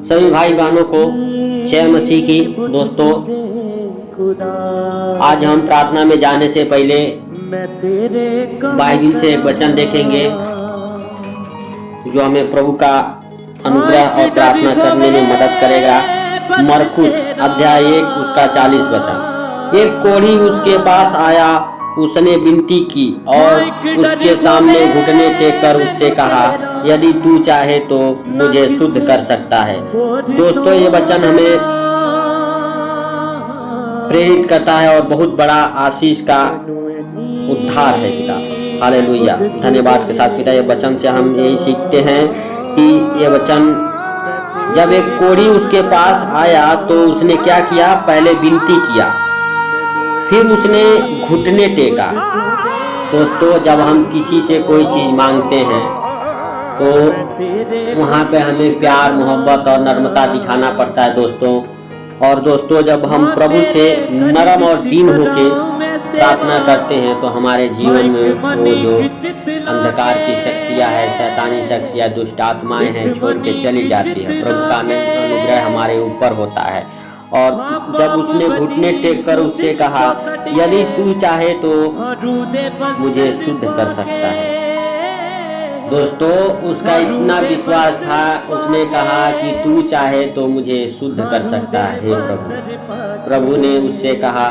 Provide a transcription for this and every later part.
सभी भाई बहनों को जय मसीह की। दोस्तों, आज हम प्रार्थना में जाने से पहले बाइबल से एक वचन देखेंगे जो हमें प्रभु का अनुग्रह और प्रार्थना करने में मदद करेगा। मरकुस अध्याय 1 उसका 40 वचन। एक कोढ़ी उसके पास आया, उसने विनती की और उसके सामने घुटने टेक कर उससे कहा, यदि तू चाहे तो मुझे शुद्ध कर सकता है। दोस्तों, ये वचन हमें प्रेरित करता है और बहुत बड़ा आशीष का उद्धार है पिता। हालेलुया, धन्यवाद के साथ पिता। ये वचन से हम यही सीखते हैं कि ये वचन, जब एक कोढ़ी उसके पास आया तो उसने क्या किया? पहले विनती किया, फिर उसने घुटने टेका। दोस्तों, जब हम किसी से कोई चीज मांगते हैं तो वहाँ पे हमें प्यार, मोहब्बत और नम्रता दिखाना पड़ता है दोस्तों। और दोस्तों, जब हम प्रभु से नरम और दीन होके प्रार्थना करते हैं तो हमारे जीवन में वो जो अंधकार की शक्तियाँ है, शैतानी शक्तियाँ, दुष्ट आत्माएं हैं, छोड़ के चली जाती है। प्रभु का अनुग्रह हमारे ऊपर होता है। और जब उसने घुटने टेक कर उससे कहा, यदि तू चाहे तो मुझे शुद्ध कर सकता है। दोस्तों, उसका इतना विश्वास था, उसने कहा कि तू चाहे तो मुझे शुद्ध कर सकता है। हे प्रभु। प्रभु ने उससे कहा,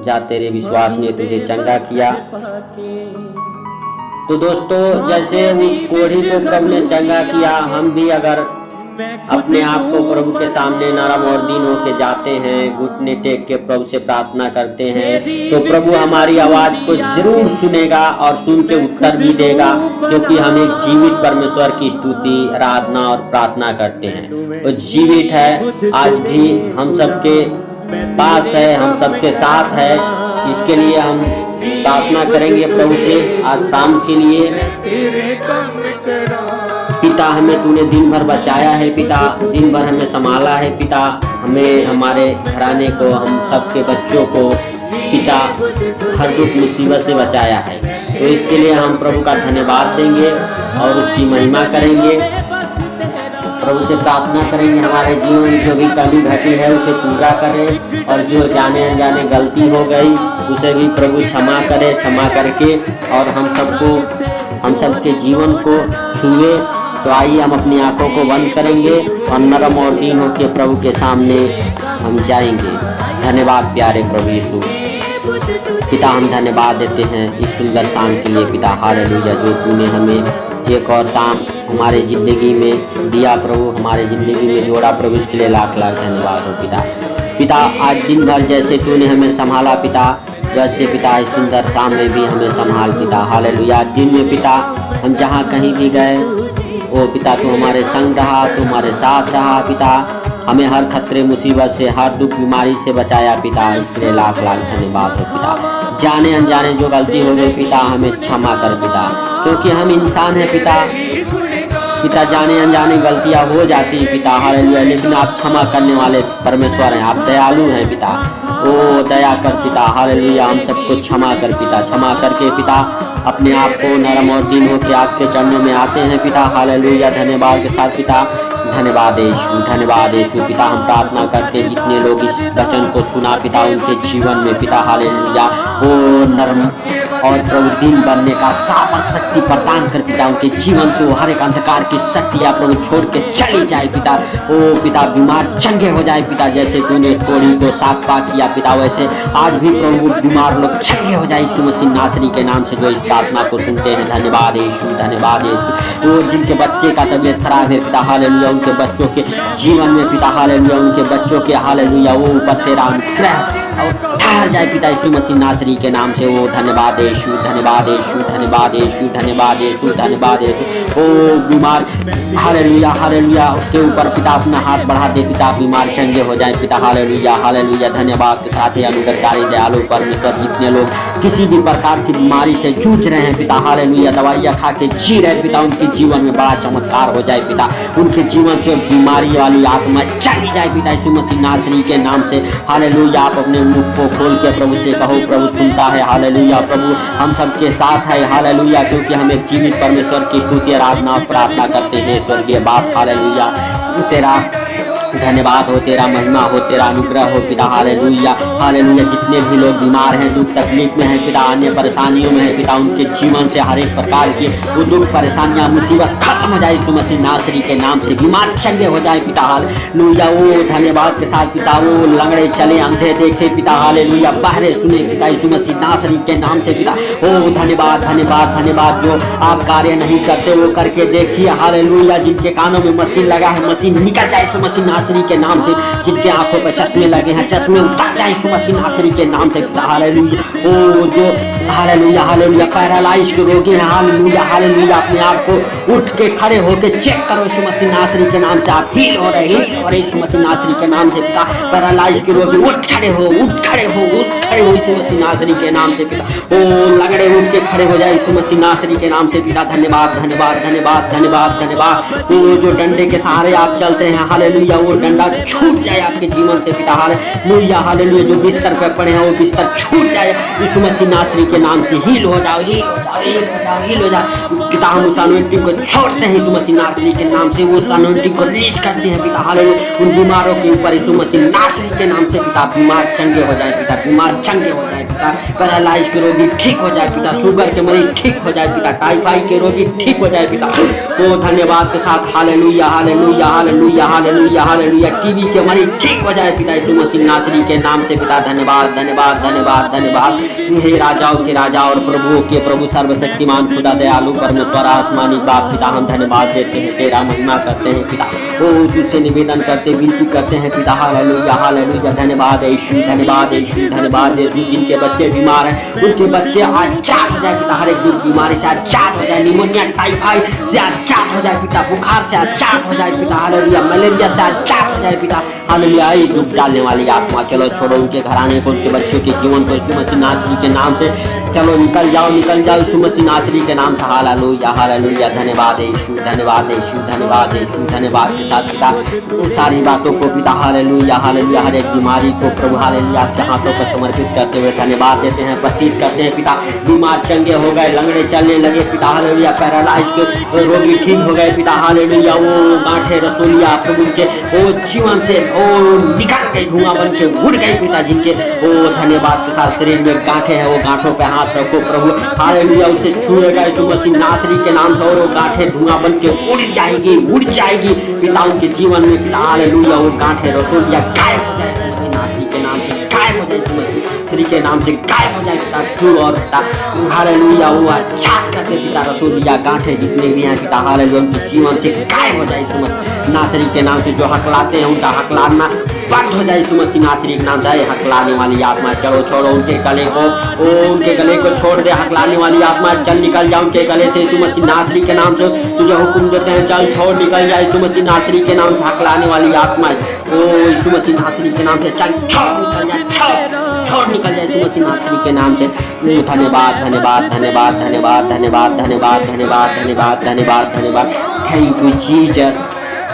जा, तेरे विश्वास ने तुझे चंगा किया। तो दोस्तों, जैसे उस कोढ़ी को प्रभु ने चंगा किया, हम भी अगर अपने आप को प्रभु के सामने नरम और दीन होके जाते हैं, घुटने टेक के प्रभु से प्रार्थना करते हैं, तो प्रभु हमारी आवाज को जरूर सुनेगा और सुन के उत्तर भी देगा, क्योंकि हम एक जीवित परमेश्वर की स्तुति, आराधना और प्रार्थना करते हैं। वो जीवित है, आज भी हम सबके पास है, हम सबके साथ है। इसके लिए हम प्रार्थना करेंगे प्रभु से आज शाम के लिए। पिता, हमें तूने दिन भर बचाया है पिता, दिन भर हमें संभाला है पिता, हमें, हमारे घराने को, हम सबके बच्चों को पिता हर दुख मुसीबत से बचाया है। तो इसके लिए हम प्रभु का धन्यवाद देंगे और उसकी महिमा करेंगे। प्रभु से प्रार्थना करेंगे हमारे जीवन में जो भी कमी घटी है उसे पूरा करे, और जो जाने अनजाने गलती हो गई उसे भी प्रभु क्षमा करे। क्षमा करके और हम सबके जीवन को छुए। तो आइए हम अपनी आंखों को बंद करेंगे और नरम और दीन होकर प्रभु के सामने हम जाएंगे। धन्यवाद प्यारे प्रभु यीशु। पिता, हम धन्यवाद देते हैं इस सुंदर शाम के लिए पिता। हालेलुया, जो तूने हमें एक और शाम हमारे ज़िंदगी में दिया प्रभु, हमारे ज़िंदगी में जोड़ा प्रभु, इसके लिए लाख लाख धन्यवाद हो पिता। पिता, आज दिन भर जैसे तूने हमें संभाला पिता, वैसे पिता इस सुंदर शाम में भी हमें संभाल पिता। हालेलुया, दिन में पिता हम जहाँ कहीं भी गए, ओ पिता तू हमारे संग रहा, तू हमारे साथ रहा पिता, हमें हर खतरे मुसीबत से, हर दुख बीमारी से बचाया पिता। इसके लिए लाख लाख धन्यवाद हो पिता। जाने अनजाने जो गलती हो गई पिता, हमें क्षमा कर पिता, क्योंकि हम इंसान हैं पिता, जाने अनजाने गलतियां हो जाती है पिता। हालेलुया, लेकिन आप क्षमा करने वाले परमेश्वर हैं, आप दयालु हैं पिता। ओ दया कर पिता। हालेलुया, हम सबको क्षमा कर पिता। क्षमा करके पिता अपने आप को नरम और दीन होकर आपके चरणों में आते हैं पिता। हालेलुया, धन्यवाद के साथ पिता। धन्यवाद यीशु, धन्यवाद यीशु। पिता, हम प्रार्थना करते जितने लोग इस वचन को सुना पिता, उनके जीवन में पिता हालेलुया ओ नरम और प्रभु दिन बनने का सामर्थ शक्ति प्रदान कर पिता। उनके जीवन से वो हर एक अंधकार की शक्तियाँ प्रभु छोड़ के चली जाए पिता। ओ पिता, बीमार चंगे हो जाए पिता, जैसे तूने इस कोढ़ी को साफ किया पिता, वैसे आज भी प्रभु बीमार लोग चंगे हो जाए यीशु मसीह नासरी के नाम से जो इस प्रार्थना को सुनते हैं। धन्यवाद यीशु, धन्यवाद यीशु। वो जिनके बच्चे का तबीयत खराब है पिता, हालेलुया, उनके बच्चों के जीवन में पिता, हालेलुया, उनके बच्चों के हालेलुया वो ऊपर तेरा अनुग्रह और ठहर जाए पिता यीशु मसीह नासरी के नाम से। वो धन्यवाद यीशु, धन्यवाद यीशु, धन्यवाद यीशु, धन्यवाद यीशु, धन्यवाद यीशु। ओ बीमार हालेलुया, हालेलुया के ऊपर पिता अपना हाथ बढ़ा दे पिता, बीमार चंगे हो जाए पिता। हालेलुया, हालेलुया, धन्यवाद के साथ ही अनुग्रहकारी दयालु परमेश्वर, जितने लोग किसी भी प्रकार की बीमारी से जूझ रहे हैं पिता, हालेलुया, दवाइयाँ खा के जी रहे पिता, उनके जीवन में बड़ा चमत्कार हो जाए पिता, उनके जीवन से बीमारी वाली आत्मा चली जाए पिता यीशु मसीह नासरी के नाम से। हालेलुया, आप अपने मुख को खोल के प्रभु से कहो, प्रभु सुनता है। हालेलुया, प्रभु हम सबके साथ है। हालेलुया, क्योंकि हम एक जीवित परमेश्वर की स्तुति, आराधना और प्रार्थना करते हैं। स्वर्गीय बाप, हालेलुया, तेरा धन्यवाद हो, तेरा महिमा हो, तेरा अनुग्रह हो पिता। Hallelujah hallelujah. जितने भी लोग बीमार हैं, दुख तकलीफ में हैं पिता, अन्य परेशानियों में है पिता, उनके जीवन से हर एक प्रकार की वो दुख परेशानियां मुसीबत खत्म हो जाए यीशु मसीह नासरी के नाम से। बीमार चंगे हो जाए पिता। हालेलुया। वो धन्यवाद के साथ पिता, वो लंगड़े चले, अंधे देखे पिता। हालेलुया। बहरे सुने पिता यीशु मसीह नासरी के नाम से पिता। ओ धन्यवाद धन्यवाद धन्यवाद। जो आप कार्य नहीं करते वो करके देखिए। हालेलुया। जिनके कानों में मशीन लगा है, मशीन निकल जाए यीशु मसीह नासरी के नाम से। जिनके आंखों पर चश्मे लगे हैं, चश्मे उतर जाए यीशु मसीह नासरी के नाम से पिता। हालेलुया। ओ जो हालेलुया हालेलुया पैरालाइज के रोगी हैं, हालेलुया हालेलुया, अपने आप को उठ के खड़े होकर चेक करो यीशु मसीह नासरी के नाम से। आप हील हो रहे यीशु मसीह नासरी के नाम से पिता। पैरालाइज के रोगी उठ खड़े हो, उठ खड़े हो, उठ खड़े हो यीशु मसीह नासरी के नाम से पिता। ओ लगड़े उठ के खड़े हो जाए यीशु मसीह नासरी के नाम से पिता। धन्यवाद धन्यवाद धन्यवाद धन्यवाद धन्यवाद। वो जो डंडे के सहारे आप चलते हैं, हालेलुया, वो डंडा छूट जाए आपके जीवन से पिता। Hallelujah hallelujah. जो बिस्तर पर पड़े हैं वो बिस्तर छूट जाए यीशु मसीह नासरी के नाम से। हील हो जाओ, हील हो जाओ, हील हो जाओ, हील हो जाओ पिता। हम उस अनॉइंटिंग को छोड़ते हैं यीशु मसीह नासरी के नाम से। वो उस अनॉइंटिंग को रिलीज करते हैं पिता। हालेलुया। उन बीमारों के ऊपर यीशु मसीह नासरी के नाम से पिता। बीमार चंगे हो जाए पिता, बीमार चंगे हो जाए पिता। पैरालाइज के रोगी ठीक हो जाए पिता। शुगर के मरीज ठीक हो जाए पिता। टाइफाइड के रोगी ठीक हो जाए पिता। तो धन्यवाद के साथ hallelujah hallelujah hallelujah hallelujah hallelujah. TB के मरीज ठीक हो जाए पिता यीशु मसीह नासरी के नाम से पिता। धन्यवाद धन्यवाद धन्यवाद धन्यवाद। हे राजाओं के राजा और प्रभुओं के प्रभु, सर्वशक्तिमान खुदा, दयालु परमेश्वर, आसमानी बाप पिता, हम धन्यवाद देते हैं, तेरा महिमा करते हैं पिता। ओ तुझसे निवेदन करते, विनती करते हैं पिता। Hallelujah hallelujah. धन्यवाद यीशु, धन्यवाद यीशु, धन्यवाद यीशु। जिनके बच्चे बीमार हैं उनके बच्चे आजाद हो जाए पिता। हर एक दुख बीमारी से आजाद हो जाए, निमोनिया टाइफाइड से आजाद हो जाए पिता, बुखार से आजाद हो जाए पिता। हालेलुया। मलेरिया से आजाद हो जाए पिता। हालेलुया। दुख डालने वाली आत्मा चलो छोड़ो उनके घराने को, उनके बच्चों के जीवन को यीशु मसीह नासरी के नाम से। चलो निकल जाओ यीशु मसीह नासरी के नाम से। Hallelujah hallelujah. धन्यवाद यीशु, धन्यवाद यीशु, धन्यवाद यीशु, धन्यवाद के साथ पिता उन सारी बातों को पिता। Hallelujah hallelujah. हर एक बीमारी को प्रभु हालेलुया आपके हाथों पर समर्पित करते हुए धन्यवाद देते हैं, प्रतीत करते हैं पिता। बीमार चंगे हो गए, लंगड़े चलने लगे पिता। हालेलुया। पैरालाइज के रोगी ठीक हो गए पिता। हालेलुया। वो गांठे रसोलिया प्रभु के वो जीवन से ओ निकल गई, धुआं बन के उड़ गई पिता। जिनके ओ धन्यवाद के साथ शरीर में गांठे हैं, वो गांठों पे हाथ रखो प्रभु। हालेलुया। उसे छुएगा यीशु मसीह नासरी के नाम से और वो गांठे धुआं बन के उड़ जाएगी पिता उनके जीवन में पिता। हालेलुया। वो गांठे रसोलिया गायब हो जाए यीशु मसीह नासरी के नाम से, गायब हो जाए यीशु मसीह श्री के नाम से, गायब हो जाए पिता। छू और पिता हालेलुया। वो आजाद करते पिता। रसोलिया गांठे जितने भी हैं पिता, हालेलुया, उनके जीवन से गायब हो जाए यीशु मसीह नासरी के नाम से। जो हकलाते हैं उनका हकलाना बंद हो जाए यीशु मसीह नासरी के नाम से। हकलाने वाली आत्मा चलो छोड़ो उनके गले को, उनके गले को छोड़ दे। हकलाने वाली आत्मा चल निकल जाओ उनके गले से यीशु मसीह नासरी के नाम से। तुझे हुक्म देते हैं चल छोड़ निकल जाए यीशु मसीह नासरी के नाम से। हकलाने वाली आत्मा ओ यीशु मसीह नासरी के नाम से चल छोड़ निकल जाए, छोड़ निकल जाए यीशु मसीह नासरी के नाम से। धन्यवाद धन्यवाद धन्यवाद धन्यवाद धन्यवाद धन्यवाद धन्यवाद धन्यवाद धन्यवाद धन्यवाद। Thank you Jesus.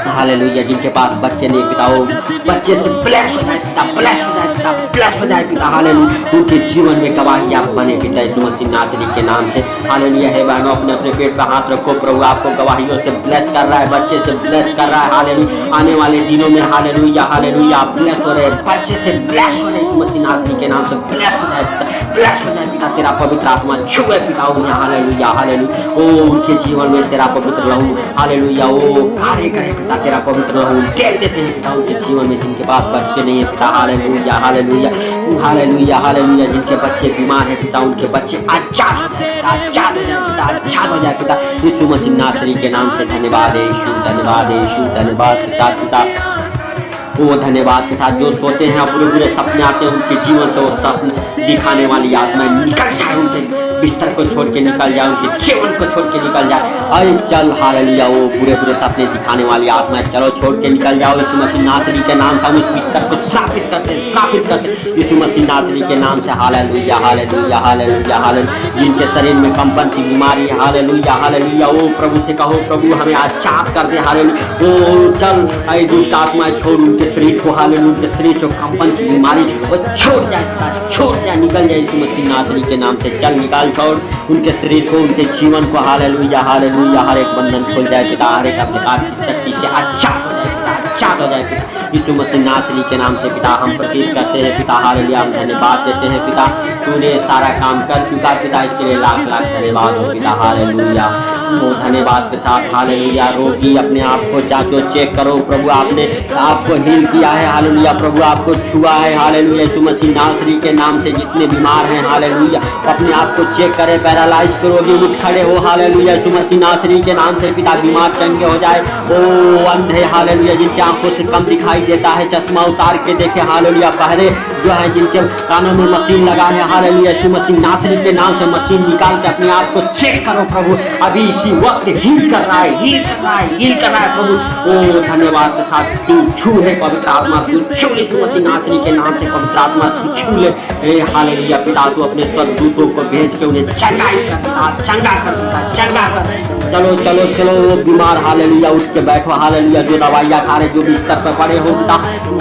हालेलुया। जिनके पास बच्चे नहीं पिता, वो बच्चे से ब्लेस हो जाए पिता, ब्लेस हो जाए पिता, ब्लेस हो जाए पिता। हालेलुया। उनके जीवन में गवाही आप बने पिता यीशु मसीह नासरी के नाम से। हालेलुया। है बहनों अपने अपने पेट पे हाथ रखो, प्रभु आपको गवाहियों से ब्लेस कर रहा है, बच्चे से ब्लेस कर रहा है। हालेलुया। आने वाले दिनों में हालेलुया हालेलुया आप ब्लेस हो रहे, बच्चे से ब्लेस हो रहे यीशु मसीह नासरी के नाम से। ब्लेस हो जाए पिता, ब्लेस हो जाए पिता। तेरा पवित्र आत्मा छुए पिता उन्हें। Hallelujah hallelujah. ओ उनके जीवन में तेरा पवित्र लहू हालेलुया वो कार्य करे पिता। तेरा पवित्र लहू टेक देते हैं पिता उनके जीवन में। जिनके पास बच्चे नहीं है पिता, हालेलुया हालेलुया हालेलुया हालेलुया। जिनके बच्चे बीमार है पिता, उनके बच्चे आजाद हो जाए पिता, आजाद हो जाए पिता, आजाद हो जाए पिता यीशु मसीह नासरी के नाम से। धन्यवाद यीशु, धन्यवाद यीशु, धन्यवाद के साथ पिता। वो धन्यवाद के साथ जो सोते हैं बुरे बुरे सपने आते हैं उनके जीवन से वो सपने दिखाने वाली आत्मा निकल जाए, उनके बिस्तर को छोड़ के निकल जाए, उनके जीवन को छोड़ के निकल जाए। अरे चल हालेलुया। वो बुरे बुरे सपने दिखाने वाली आत्मा चलो छोड़ के निकल जाओ यीशु मसीह नासरी के नाम से। हम उस बिस्तर को श्रापित करते यीशु मसीह नासरी के नाम से। Hallelujah hallelujah hallelujah hallelujah. जिनके शरीर में कंपन की बीमारी है, हालेलुया हालेलुया, वो प्रभु से कहो प्रभु हमें आजाद कर दे। हालेलुया। वो चल अरे दुष्ट आत्मा छोड़ उनके शरीर को। हालेलुया। उनके शरीर से कंपन की बीमारी वो छोड़ जाए, छोड़ जाए, निकल जाए यीशु मसीह नासरी के नाम से। चल निकाल छोड़ उनके शरीर को, उनके जीवन को। Hallelujah hallelujah. हर एक बंधन खुल जाए पिता, हर एक अंधकार की शक्ति से आजाद हो जाए पिता, आजाद नष्ट हो जाए पिता, यीशु मसीह नासरी के नाम से पिता हम प्रतीत करते हैं पिता, हालेलुया हम धन्यवाद देते हैं पिता, तूने सारा काम कर चुका पिता, इसके लिए लाख लाख धन्यवाद हो पिता, हालेलुया। वो धन्यवाद के साथ हालेलुया, रोगी अपने आप को जांचो, चेक करो प्रभु, आपने आपको हील किया है, हालेलुया प्रभु आपको छुआ है, हालेलुया यीशु मसीह नासरी के नाम से जितने बीमार हैं हालेलुया अपने आप को चेक करें, पैरालाइज रोगी उठ खड़े हो, हालेलुया यीशु मसीह नासरी के नाम से पिता, बीमार चंगे हो जाए, ओ अंधे हालेलुया जिनके आंखों से कम दिखाई देता है चश्मा उतार के देखे, हालेलुया बहरे जो है जिनके कानों में मशीन लगा है, हालेलुया यीशु मसीह नासरी के नाम से मशीन निकाल के अपने आप को चेक करो प्रभु, अभी इसी वक्त हील कर रहा है, हील कर रहा है, हील कर रहा है प्रभु, ओ धन्यवाद के साथ छू है पवित्र आत्मा तू छू यीशु मसीह नासरी के नाम से पवित्र आत्मा तू छू ले, हे हालेलुया पिता तू अपने स्वर्गदूतों को भेज के उन्हें चंगाई कर पिता, चंगा कर पिता, चंगा कर, चलो चलो चलो बीमार हालेलुया उठ के बैठो, हालेलुया जो दवाइयाँ खा रहे जो बिस्तर पर पड़े हो पिता,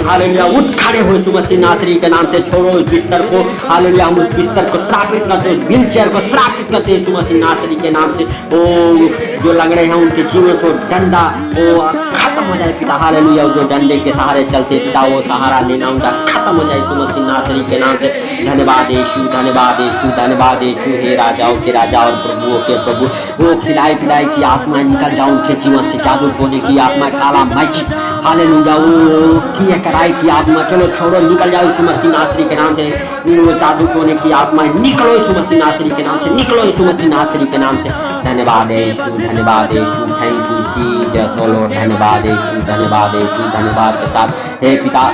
हालेलुया उठ खड़े हो यीशु मसीह नासरी के नाम से, छोड़ो इस बिस्तर को, हालेलुया हम उस बिस्तर को श्रापित करते, उस व्हील चेयर को श्रापित करते यीशु मसीह नासरी के नाम से, ओ जो लग रहे हैं उनके जीवन से डंडा वो खत्म हो जाए पिता, हालेलुया जो डंडे के सहारे चलते पिता वो सहारा लेना उनका खत्म हो जाए यीशु मसीह नासरी के नाम से, धन्यवाद यीशु, धन्यवाद यीशु, धन्यवाद यीशु, हे राजाओं के राजा और प्रभुओं के प्रभु, वो खिलाई पिलाई की आत्माएं निकल जाओ उनके जीवन से, जादू टोने की आत्मा, काला मैजिक हालेलुया वो किए कराई की आत्मा, चलो छोड़ो निकल जाओ यीशु मसीह नासरी के नाम से, वो जादू टोने की आत्मा निकलो यीशु मसीह नासरी के नाम से, निकलो यीशु मसीह नासरी के नाम से, धन्यवाद यीशु, धन्यवाद यीशु, thank you Jesus oh lord, धन्यवाद यीशु, धन्यवाद यीशु, धन्यवाद के साथ हे पिता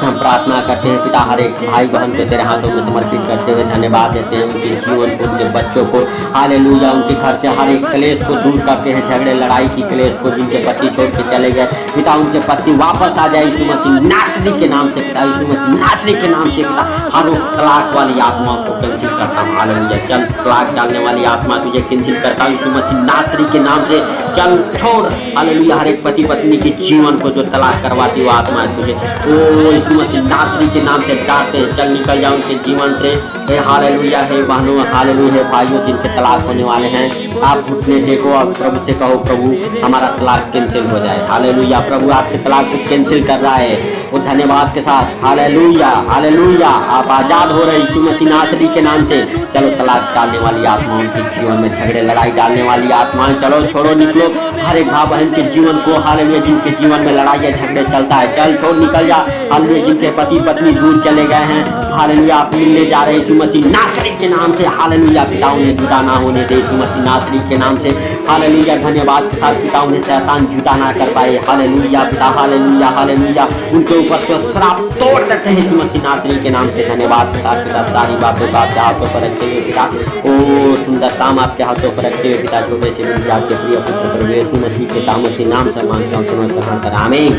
हम प्रार्थना करते हैं पिता, हर एक भाई बहन को तेरे हाथों में समर्पित करते हुए धन्यवाद देते हैं, उनके जीवन को, उनके बच्चों को, हालेलुया उनके घर से हर एक क्लेश को दूर करते हैं, झगड़े लड़ाई की क्लेश को, जिनके पति छोड़ के चले गए पिता उनके पति वापस आ जाए यीशु मसीह नासरी के नाम से पिता, यीशु मसीह नासरी के नाम से पिता, हर तलाक वाली आत्मा को कैंसिल करता हूँ, हालेलुया चल तलाक डालने वाली आत्मा तुझे कैंसिल करता हूँ यीशु मसीह नासरी के नाम से, चल छोड़ हालेलुया हर एक पति पत्नी के जीवन को जो तलाक करवाती वो आत्मा है तुझे ओ यीशु मसीह नासरी के नाम से डांटते हैं, चल निकल जाओ उनके जीवन से, हे हालेलुया हे बहनों, हालेलुया हे भाइयों जिनके तलाक होने वाले हैं, आप घुटने देखो और प्रभु से कहो प्रभु हमारा तलाक कैंसिल हो जाए, हालेलुया प्रभु आपके तलाक को कैंसिल कर रहा है वो धन्यवाद के साथ, हालेलुया हालेलुया आप आजाद हो रहे यीशु मसीह नासरी के नाम से, चलो तलाक डालने वाली आत्मा उनके जीवन में, झगड़े लड़ाई डालने वाली आत्माएं चलो छोड़ो निकलो हर एक भाई बहन के जीवन को, हालेलुया जिनके जीवन में लड़ाई झगड़े चलता है चल छोड़ निकल जा, हालेलुया जिनके पति पत्नी दूर चले गए हैं, हालेलुया आप मिलने जा रहे यीशु मसीह नासरी के नाम से, हालेलुया पिता उन्हें जुदा ना होने दे यीशु मसीह नासरी के नाम से, हालेलुया धन्यवाद के साथ पिता उन्हें शैतान जुदा ना कर पाए, हालेलुया पिता हालेलुया हालेलुया उनके ऊपर से श्राप तोड़ देते हैं यीशु मसीह नासरी के नाम से, धन्यवाद के साथ पिता सारी बातों को आपके हाथों पर रखते हुए पिता ओ सुंदर शाम आपके हाथों पर रखते हुए पिता छोटे से मिल आपके प्रिय पुत्र प्रभु यीशु मसीह के सामर्थ्य नाम से मांगता हूँ समर्थ आमीन।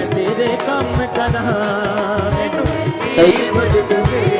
सही